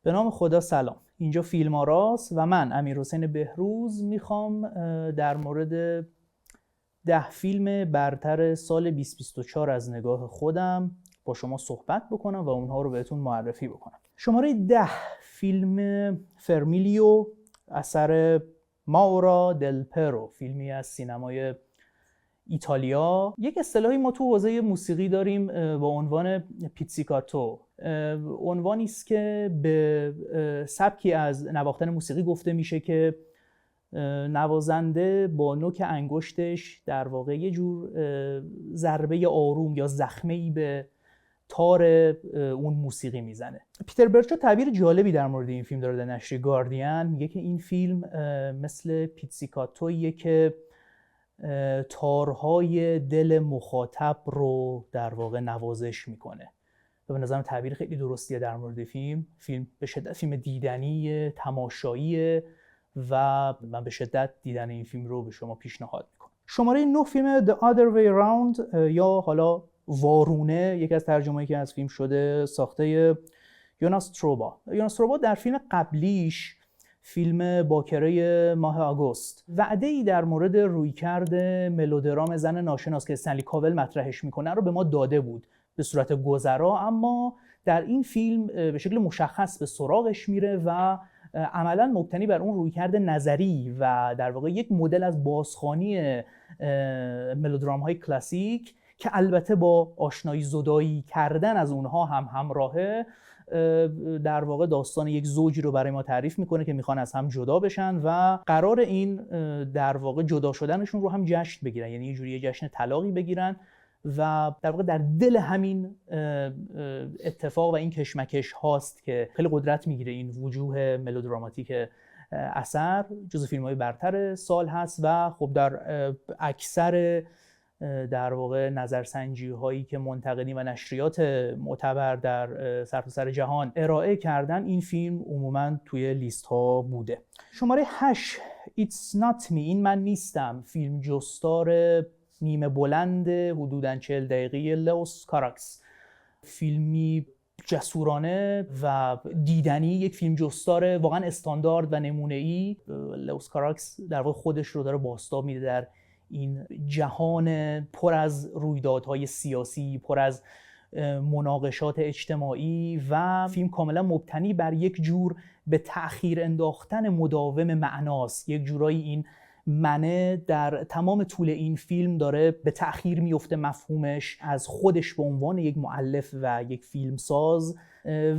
به نام خدا سلام. اینجا فیلم آراست و من امیرحسین بهروز میخوام در مورد 10 فیلم برتر سال 2024 از نگاه خودم با شما صحبت بکنم و اونها رو بهتون معرفی بکنم. شماره 10 فیلم فرمیلیو اثر ماورا دل پرو، فیلمی از سینمای ایتالیا. یک اصطلاحی ما تو حوزه موسیقی داریم با عنوان پیتزیکاتو. عنوانی است که به سبکی از نواختن موسیقی گفته میشه که نوازنده با نوک انگشتش در واقع یه جور ضربه آروم یا زخمه‌ای به تار اون موسیقی میزنه. پیتر برچو تعبیر جالبی در مورد این فیلم داره در نشریه گاردین. میگه که این فیلم مثل پیتزیکاتویه که تارهای دل مخاطب رو در واقع نوازش میکنه. و به نظرم تعبیر خیلی درستیه در مورد فیلم به شدت فیلم دیدنی، تماشایی و من به شدت دیدن این فیلم رو به شما پیشنهاد میکنم. شماره 9 فیلم The Other Way Round یا حالا وارونه، یکی از ترجمه‌ای که از فیلم شده، ساخته یوناس تروبا. یوناس تروبا در فیلم قبلیش، فیلم باکره ماه آگوست، وعده‌ای در مورد رویکرد ملودرام زن ناشناس که استنلی کاول مطرحش میکنه رو به ما داده بود به صورت گذرا، اما در این فیلم به شکل مشخص به سراغش میره و عملاً مبتنی بر اون رویکرد نظری و در واقع یک مدل از بازخوانی ملودرام‌های کلاسیک که البته با آشنایی زدایی کردن از اونها هم همراهه، در واقع داستان یک زوجی رو برای ما تعریف میکنه که میخوان از هم جدا بشن و قرار این در واقع جدا شدنشون رو هم جشن بگیرن، یعنی یه جوری جشن طلاقی بگیرن و در واقع در دل همین اتفاق و این کشمکش هاست که خیلی قدرت میگیره این وجوه ملودراماتیک اثر. جزو فیلم‌های برتر سال هست و خب در اکثر در واقع نظرسنجی هایی که منتقدین و نشریات معتبر در سرتاسر جهان ارائه کردن، این فیلم عموماً توی لیست ها بوده. شماره 8 It's Not Me، این من نیستم، فیلم جستار نیمه بلند حدوداً 40 دقیقه لئوس کاراکس. فیلمی جسورانه و دیدنی، یک فیلم جستار واقعاً استاندارد و نمونه‌ای. لئوس کاراکس در واقع خودش رو داره بازتاب میده در این جهان پر از رویدادهای سیاسی، پر از مناقشات اجتماعی و فیلم کاملا مبتنی بر یک جور به تأخیر انداختن مداوم معناست. یک جورایی این منه در تمام طول این فیلم داره به تأخیر میفته مفهومش از خودش به عنوان یک مؤلف و یک فیلمساز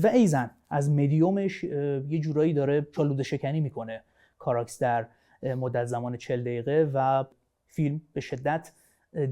و ایزن از مدیومش یه جورایی داره چالوده شکنی میکنه کاراکس در مدت زمان 40 دقیقه و فیلم به شدت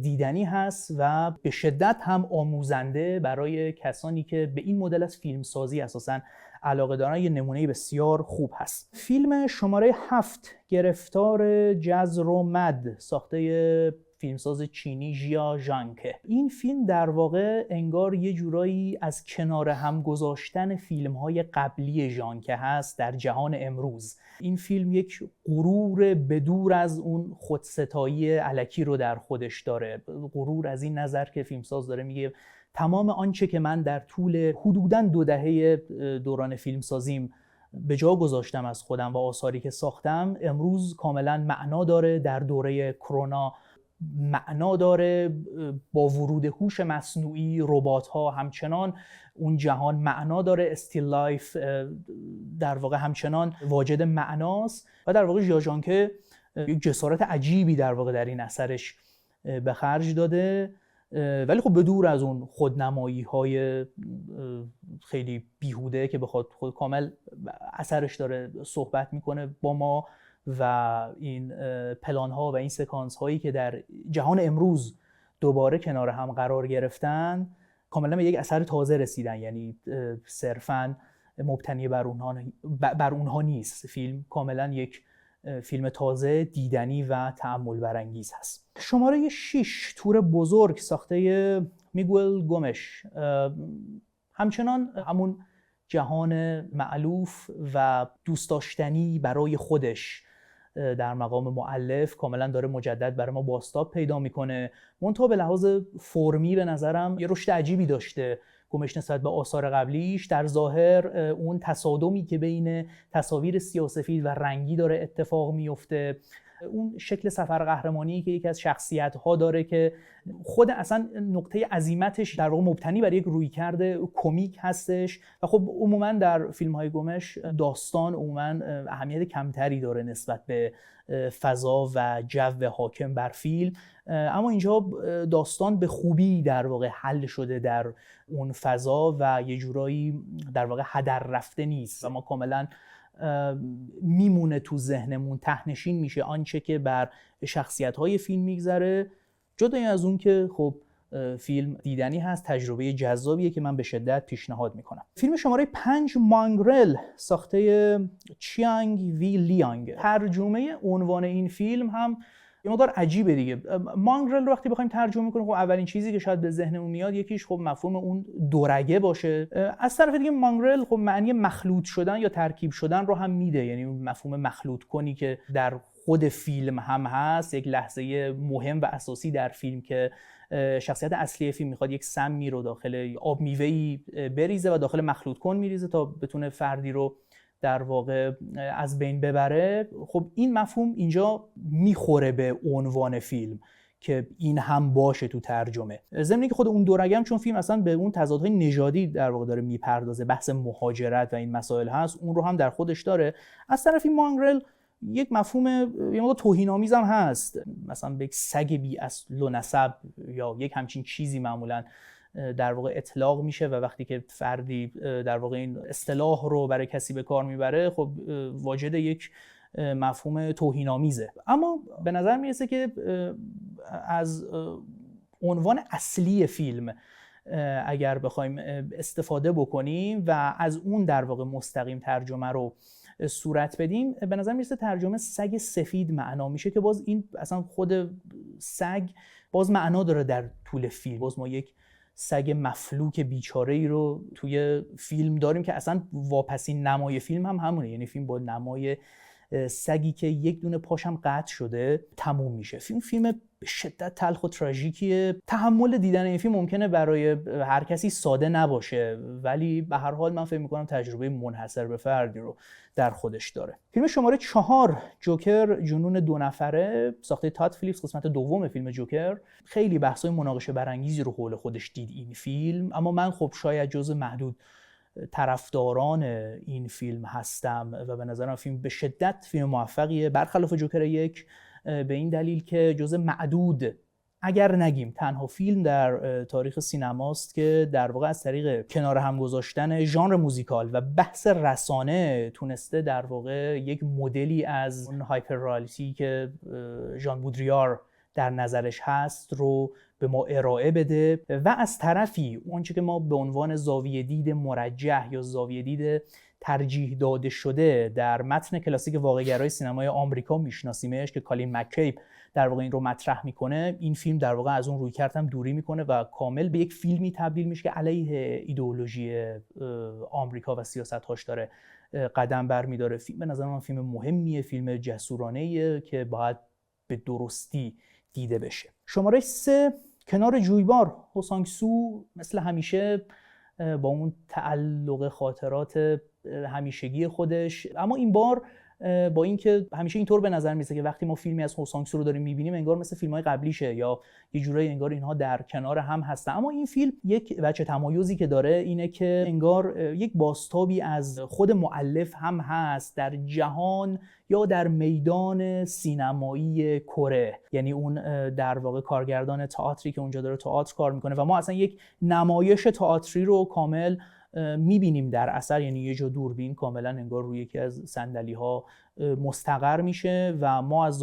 دیدنی هست و به شدت هم آموزنده برای کسانی که به این مدل از فیلمسازی اساساً علاقه دارن. یه نمونه بسیار خوب هست. فیلم شماره 7 گرفتار جزر و مد، ساخته فیلمساز چینی ژیا ژانگکه. این فیلم در واقع انگار یه جورایی از کنار هم گذاشتن فیلم‌های قبلی ژانگکه هست در جهان امروز. این فیلم یک غرور بدور از اون خودستایی الکی رو در خودش داره. غرور از این نظر که فیلمساز داره میگه تمام آنچه که من در طول حدوداً 2 دهه دوران فیلمسازیم به جا گذاشتم از خودم و آثاری که ساختم، امروز کاملاً معنا داره. در دوره کرونا معنا داره. با ورود هوش مصنوعی، ربات‌ها، همچنان اون جهان معنا داره. استیل لایف در واقع همچنان واجد معناست و در واقع ژیا ژانگکه یک جسارت عجیبی در واقع در این اثرش به خرج داده، ولی خب به دور از اون خودنمایی‌های خیلی بیهوده که بخواد خود کامل اثرش داره صحبت میکنه با ما و این پلان‌ها و این سکانس‌هایی که در جهان امروز دوباره کنار هم قرار گرفتن کاملا به یک اثر تازه رسیدن، یعنی صرفاً مبتنی بر اونها نیست. فیلم کاملا یک فیلم تازه، دیدنی و تأمل برانگیز هست. شماره 6 تور بزرگ، ساخته میگوئل گومش، همچنان همون جهان مألوف و دوست داشتنی برای خودش در مقام مؤلف کاملا داره مجدد برای ما بازتاب پیدا میکنه. منتها به لحاظ فرمی به نظرم یه رشد عجیبی داشته گمش نسبت به آثار قبلیش. در ظاهر اون تصادمی که بین تصاویر سیاه‌وسفید و رنگی داره اتفاق میفته، اون شکل سفر قهرمانی که یکی از شخصیت‌ها داره که خود اصلا نقطه عزیمتش در واقع مبتنی بر یک رویکرد کمیک هستش و خب عموما در فیلم‌های گمش داستان عموما اهمیت کمتری داره نسبت به فضا و جو حاکم بر فیلم، اما اینجا داستان به خوبی در واقع حل شده در اون فضا و یه جورایی در واقع هدر رفته نیست و ما کاملا میمونه تو ذهنمون، تهنشین میشه آنچه که بر شخصیت‌های فیلم میگذره. جدای از اون که خب فیلم دیدنی هست، تجربه جذابیه که من به شدت پیشنهاد میکنم. فیلم شماره 5 مانگرل ساخته چیانگ وی لیانگ. ترجمه عنوان این فیلم هم یه مقدار عجیبه دیگه. مانگرل رو وقتی بخوایم ترجمه کنیم، خب اولین چیزی که شاید به ذهنمون میاد یکیش خب مفهوم اون دورگه باشه. از طرف دیگه مانگرل خب معنی مخلوط شدن یا ترکیب شدن رو هم میده، یعنی اون مفهوم مخلوط کنی که در خود فیلم هم هست، یک لحظه مهم و اساسی در فیلم که شخصیت اصلی فیلم میخواد یک سمی رو داخل آب میوه‌ای بریزه و داخل مخلوط کن میریزه تا بتونه فردی رو در واقع از بین ببره. خب این مفهوم اینجا میخوره به عنوان فیلم که این هم باشه تو ترجمه. ضمن که خود اون دورگم چون فیلم اصلا به اون تضادهای نژادی در واقع داره میپردازه، بحث مهاجرت و این مسائل هست، اون رو هم در خودش داره. از طرفی مانگرل یک مفهوم یه موقع توهین‌آمیز هم هست، مثلا به یک سگ بی اصل و نسب یا یک همچین چیزی معمولاً در واقع اطلاق میشه و وقتی که فردی در واقع این اصطلاح رو برای کسی به کار میبره خب واجد یک مفهوم توهین‌آمیزه. اما به نظر میرسه که از عنوان اصلی فیلم اگر بخوایم استفاده بکنیم و از اون در واقع مستقیم ترجمه رو صورت بدیم، به نظر میرسه ترجمه سگ سفید معنا میشه که باز این اصلا خود سگ باز معنا داره در طول فیلم. باز ما یک سگ مفلوک بیچاره‌ای رو توی فیلم داریم که اصلا واپسین نمای فیلم هم همونه، یعنی فیلم با نمای سگی که یک دونه پاشم قطع شده تموم میشه. فیلم به شدت تلخ و تراژیکیه. تحمل دیدن این فیلم ممکنه برای هر کسی ساده نباشه، ولی به هر حال من فکر میکنم تجربه منحصر به فردی رو در خودش داره. فیلم شماره 4 جوکر جنون دو نفره ساخته تاد فیلیپس، قسمت دوم فیلم جوکر. خیلی بحث‌های مناقشه برانگیزی رو حول خودش دید این فیلم، اما من خب شاید جزو محدود طرفداران این فیلم هستم و به نظرم فیلم به شدت فیلم موفقیه، برخلاف جوکر 1 به این دلیل که جزو معدود اگر نگیم تنها فیلم در تاریخ سینماست که در واقع از طریق کنار هم گذاشتن ژانر موزیکال و بحث رسانه تونسته در واقع یک مدلی از اون هایپر رئالیتی که ژان بودریار در نظرش هست رو به ما ارائه بده و از طرفی اونچه که ما به عنوان زاویه دید مرجح یا زاویه دید ترجیح داده شده در متن کلاسیک واقع‌گرای سینمای آمریکا میشناسیمش که کالین مک‌کیب در واقع این رو مطرح میکنه، این فیلم در واقع از اون رویکرد هم دوری میکنه و کامل به یک فیلمی تبدیل میشه که علیه ایدئولوژی آمریکا و سیاست‌هاش داره قدم برمی‌داره. فیلم به نظر من فیلم مهمیه، فیلم جسورانه‌ایه که باید به درستی دیده بشه. شماره 3 کنار جویبار. هو سانگ سو مثل همیشه با اون تعلق خاطرات همیشگی خودش، اما این بار با اینکه همیشه اینطور به نظر میاد که وقتی ما فیلمی از هو سانگ سو رو داریم میبینیم انگار مثل فیلم‌های قبلیشه یا یه جورایی انگار اینها در کنار هم هستن، اما این فیلم یک وجه تمایزی که داره اینه که انگار یک بازتابی از خود مؤلف هم هست در جهان یا در میدان سینمایی کره، یعنی اون در واقع کارگردان تئاتری که اونجا داره تئاتر کار میکنه و ما اصلا یک نمایش تئاتری رو کامل میبینیم در اثر، یعنی یه جا دوربین کاملا انگار روی یکی از صندلی‌ها مستقر میشه و ما از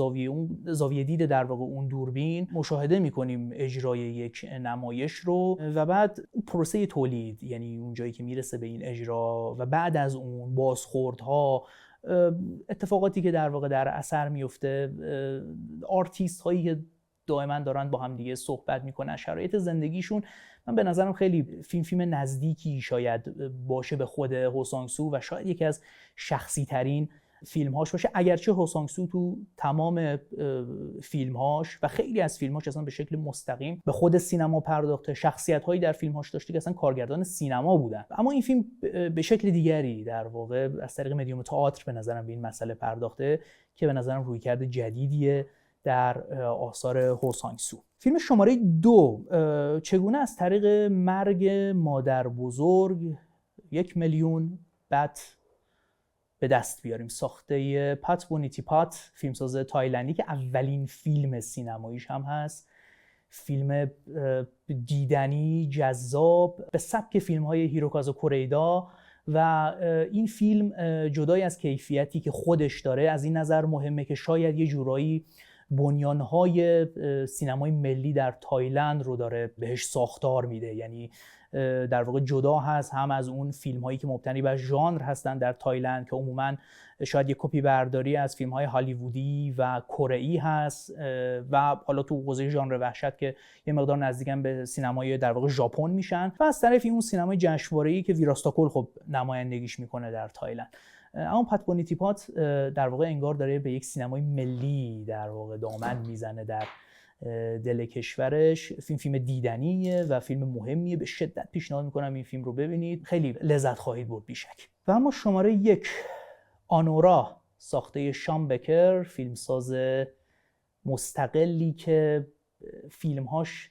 زاویه دید در واقع اون دوربین مشاهده میکنیم اجرای یک نمایش رو و بعد پروسه تولید، یعنی اون جایی که میرسه به این اجرا و بعد از اون بازخوردها، اتفاقاتی که در واقع در اثر میفته، آرتیست هایی که دائما دارن با هم دیگه صحبت میکنن، شرایط زندگیشون. من به نظرم خیلی فیلم نزدیکی شاید باشه به خود هو سانگ سو و شاید یکی از شخصی ترین فیلم‌هاش باشه، اگرچه هو سانگ سو تو تمام فیلم‌هاش و خیلی از فیلم‌هاش اصلا به شکل مستقیم به خود سینما پرداخته، شخصیت‌هایی در فیلم‌هاش داشته که اصلا کارگردان سینما بودن. اما این فیلم به شکل دیگری در واقع از طریق مدیوم تئاتر به نظرم به این مسئله پرداخته که به نظرم رویکرد جدیدیه در آثار هو سانگ سو. فیلم شماره 2 چگونه از طریق مرگ مادر بزرگ 1 میلیون بات به دست بیاریم، ساخته پات بونیتیپات، فیلمساز تایلندی که اولین فیلم سینماییش هم هست. فیلم دیدنی، جذاب، به سبک فیلم‌های هیروکازو کوریدا و این فیلم جدای از کیفیتی که خودش داره از این نظر مهمه که شاید یه جورایی بنیان‌های سینمای ملی در تایلند رو داره بهش ساختار میده، یعنی در واقع جدا هست هم از اون فیلم‌هایی که مبتنی بر ژانر هستن در تایلند که عموماً شاید یک کپی برداری از فیلم‌های هالیوودی و کره‌ای هست و حالا تو حوزه ژانر وحشت که یه مقدار نزدیکن به سینمای در واقع ژاپن میشن و از طرفی اون سینمای جشنواره‌ای که ویراستاکل خب نمایندگیش میکنه در تایلند. اما پات بونیتیپات در واقع انگار داره به یک سینمای ملی در واقع دامن میزنه در دل کشورش. فیلم دیدنیه و فیلم مهمیه، به شدت پیشنهاد میکنم این فیلم رو ببینید، خیلی لذت خواهید برد بیشک. و اما شماره 1 آنورا، ساخته شان بکر، فیلمساز مستقلی که فیلمهاش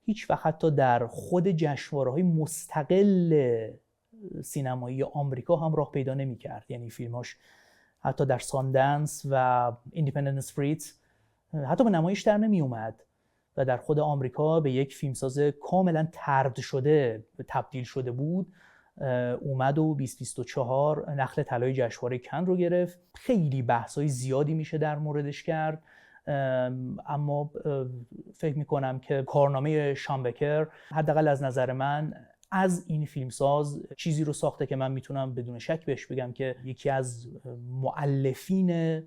هیچ وقت حتی در خود جشنواره‌های مستقل سینمایی آمریکا هم راه پیدا نمی‌کرد، یعنی فیلماش حتی در ساندنس و ایندیپندنت اسپریت حتی به نمایش در نمی اومد و در خود آمریکا به یک فیلمساز کاملا طرد شده تبدیل شده بود. اومد و 2024 نخل طلای جشنواره کن رو گرفت. خیلی بحث‌های زیادی میشه در موردش کرد، اما فکر میکنم که کارنامه شان بکر حداقل از نظر من از این فیلمساز چیزی رو ساخته که من میتونم بدون شک بهش بگم که یکی از مؤلفین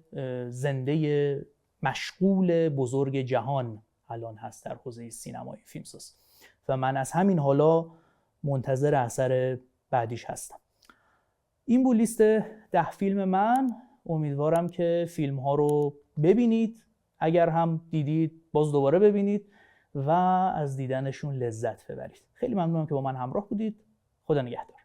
زنده مشغول بزرگ جهان الان هست در حوزه سینمای فیلمساز و من از همین حالا منتظر اثر بعدیش هستم. این بود لیست 10 فیلم من. امیدوارم که فیلم ها رو ببینید، اگر هم دیدید باز دوباره ببینید و از دیدنشون لذت ببرید. خیلی ممنونم که با من همراه بودید. خدا نگهدار.